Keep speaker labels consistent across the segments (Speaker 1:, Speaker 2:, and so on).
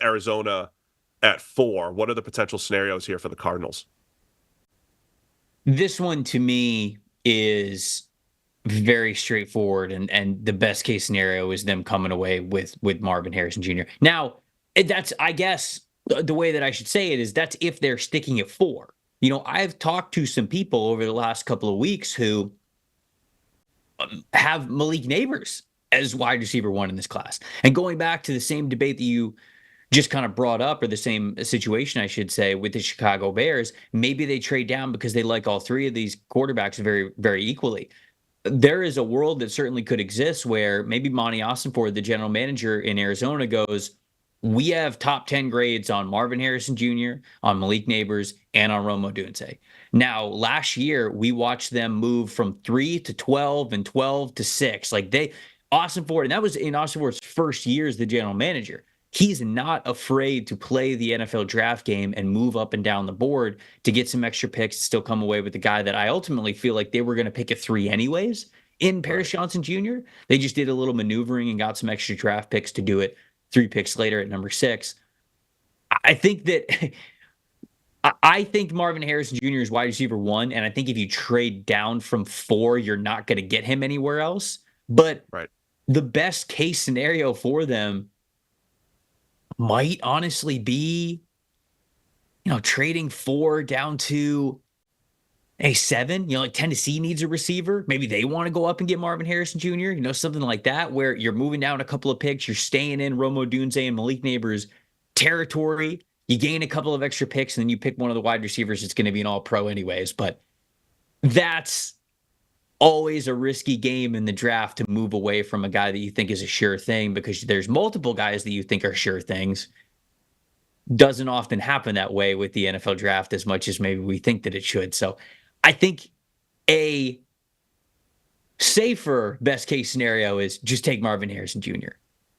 Speaker 1: Arizona at 4. What are the potential scenarios here for the Cardinals?
Speaker 2: This one to me is very straightforward, and the best case scenario is them coming away with Marvin Harrison Jr. Now, that's, I guess, the way that I should say it is that's if they're sticking at 4. I've talked to some people over the last couple of weeks who have Malik Neighbors as wide receiver 1 in this class. And going back to the same debate that you just kind of brought up, or the same situation, I should say, with the Chicago Bears, maybe they trade down because they like all 3 of these quarterbacks very, very equally. There is a world that certainly could exist where maybe Monty Ossenford, the general manager in Arizona, goes, we have top 10 grades on Marvin Harrison Jr., on Malik Neighbors, and on Rome Odunze. Now, last year, we watched them move from 3 to 12 and 12 to 6. Ossenford, and that was in Ossenford's first year as the general manager. He's not afraid to play the NFL draft game and move up and down the board to get some extra picks, still come away with the guy that I ultimately feel like they were going to pick at 3 anyways in Paris Johnson Jr. They just did a little maneuvering and got some extra draft picks to do it 3 picks later at number 6. I think that I think Marvin Harrison Jr. is wide receiver 1, and I think if you trade down from 4, you're not going to get him anywhere else. But the best case scenario for them might honestly be, trading 4 down to a 7. Like Tennessee needs a receiver. Maybe they want to go up and get Marvin Harrison Jr., something like that, where you're moving down a couple of picks, you're staying in Rome Odunze and Malik Neighbors territory. You gain a couple of extra picks, and then you pick one of the wide receivers that's going to be an all-pro anyways. But that's always a risky game in the draft to move away from a guy that you think is a sure thing, because there's multiple guys that you think are sure things. Doesn't often happen that way with the NFL draft as much as maybe we think that it should. So I think a safer best case scenario is just take Marvin Harrison Jr.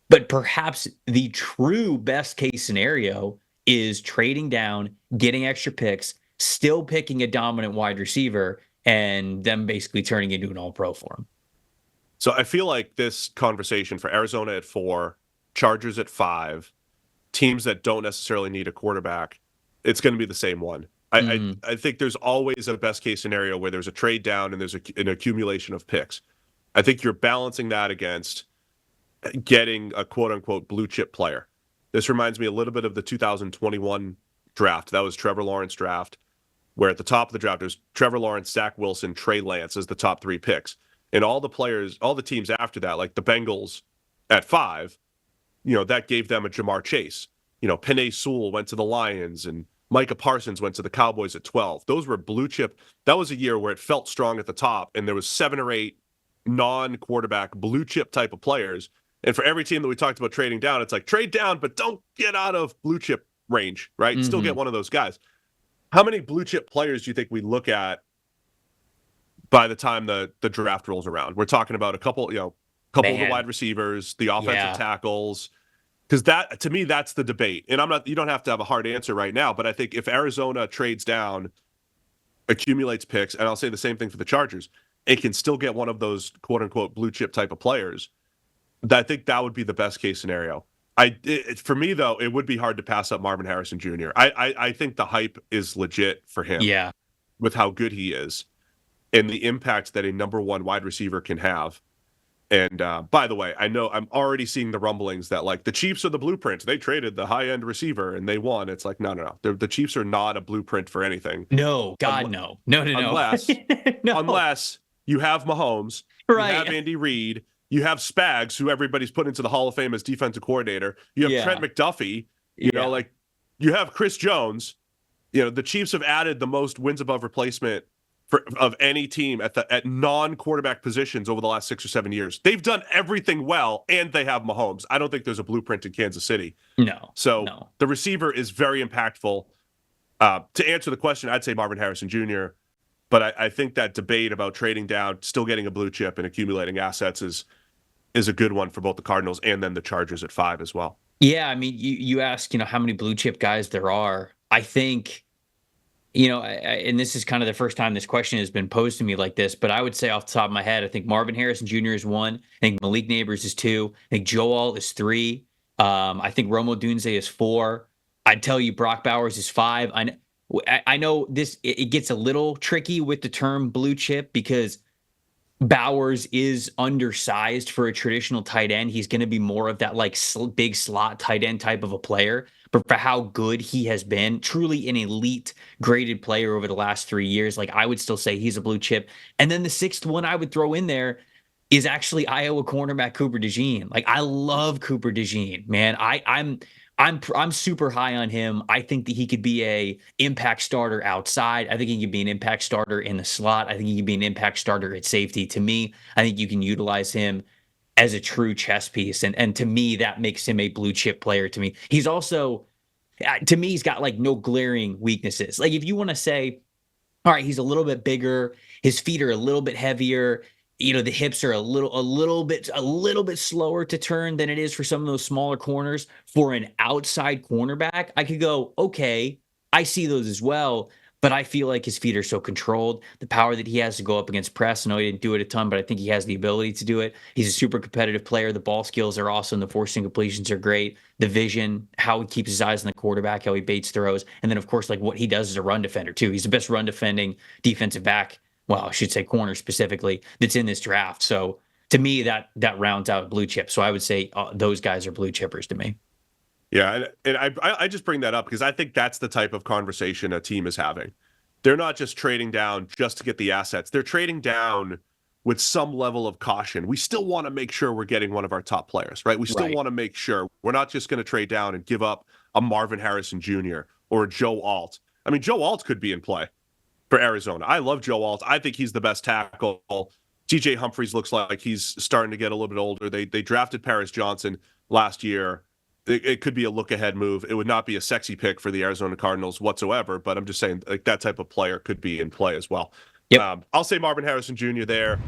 Speaker 2: But perhaps the true best case scenario is trading down, getting extra picks, still picking a dominant wide receiver, and them basically turning into an all-pro for him.
Speaker 1: So I feel like this conversation for Arizona at 4, Chargers at 5, teams that don't necessarily need a quarterback, it's going to be the same one. I think there's always a best case scenario where there's a trade down and there's an accumulation of picks. I think you're balancing that against getting a quote-unquote blue-chip player. This reminds me a little bit of the 2021 draft. That was Trevor Lawrence draft, where at the top of the draft, there's Trevor Lawrence, Zach Wilson, Trey Lance as the top 3 picks. And all the players, all the teams after that, like the Bengals at 5, that gave them a Jamar Chase. Penei Sewell went to the Lions, and Micah Parsons went to the Cowboys at 12. Those were blue chip. That was a year where it felt strong at the top, and there was 7 or 8 non-quarterback blue chip type of players. And for every team that we talked about trading down, it's like trade down, but don't get out of blue chip range, right? Mm-hmm. Still get one of those guys. How many blue chip players do you think we look at by the time the draft rolls around? We're talking about a couple of the wide receivers, the offensive tackles, because that, to me, that's the debate. And you don't have to have a hard answer right now, but I think if Arizona trades down, accumulates picks, and I'll say the same thing for the Chargers, it can still get one of those quote unquote blue chip type of players. I think that would be the best case scenario. For me, though, it would be hard to pass up Marvin Harrison Jr. I think the hype is legit for him.
Speaker 2: Yeah.
Speaker 1: With how good he is and the impact that a number 1 wide receiver can have. And by the way, I know I'm already seeing the rumblings that like the Chiefs are the blueprint. They traded the high-end receiver and they won. It's like, no. The Chiefs are not a blueprint for anything.
Speaker 2: No, God, no.
Speaker 1: Unless, unless you have Mahomes, you have Andy Reid, you have Spags, who everybody's put into the Hall of Fame as defensive coordinator. You have Trent McDuffie. You have Chris Jones. The Chiefs have added the most wins above replacement of any team at non-quarterback positions over the last 6 or 7 years. They've done everything well, and they have Mahomes. I don't think there's a blueprint in Kansas City.
Speaker 2: No.
Speaker 1: So the receiver is very impactful. To answer the question, I'd say Marvin Harrison Jr., but I think that debate about trading down, still getting a blue chip and accumulating assets is a good one for both the Cardinals and then the Chargers at 5 as well.
Speaker 2: Yeah, I mean, you ask, how many blue chip guys there are. I think, and this is kind of the first time this question has been posed to me like this, but I would say off the top of my head, I think Marvin Harrison Jr. is 1. I think Malik Neighbors is 2. I think Joel is 3. I think Romo Dunze is 4. I'd tell you Brock Bowers is 5. I know it gets a little tricky with the term blue chip because Bowers is undersized for a traditional tight end. He's going to be more of that like big slot tight end type of a player. But for how good he has been, truly an elite graded player over the last 3 years, like I would still say he's a blue chip. And then the sixth one I would throw in there is actually Iowa cornerback Cooper DeJean. Like I love Cooper DeJean, man. I'm super high on him. I think that he could be a impact starter outside. I think he could be an impact starter in the slot. I think he could be an impact starter at safety. To me, I think you can utilize him as a true chess piece. And to me, that makes him a blue chip player to me. He's also, to me, he's got like no glaring weaknesses. Like if you want to say, all right, he's a little bit bigger, his feet are a little bit heavier, the hips are a little bit slower to turn than it is for some of those smaller corners. For an outside cornerback, I could go, okay, I see those as well, but I feel like his feet are so controlled. The power that he has to go up against press, I know he didn't do it a ton, but I think he has the ability to do it. He's a super competitive player. The ball skills are awesome. The forcing completions are great. The vision, how he keeps his eyes on the quarterback, how he baits throws, and then of course, like what he does as a run defender too. He's the best run defending defensive back, well, I should say corner specifically, that's in this draft. So to me, that rounds out blue chip. So I would say those guys are blue chippers to me.
Speaker 1: Yeah, and I just bring that up because I think that's the type of conversation a team is having. They're not just trading down just to get the assets. They're trading down with some level of caution. We still want to make sure we're getting one of our top players, right? We still want to make sure we're not just going to trade down and give up a Marvin Harrison Jr. or a Joe Alt. I mean, Joe Alt could be in play for Arizona. I love Joe Alt. I think he's the best tackle. TJ Humphries looks like he's starting to get a little bit older. They drafted Paris Johnson last year. It could be a look-ahead move. It would not be a sexy pick for the Arizona Cardinals whatsoever, but I'm just saying like that type of player could be in play as well.
Speaker 2: Yep.
Speaker 1: I'll say Marvin Harrison Jr. there.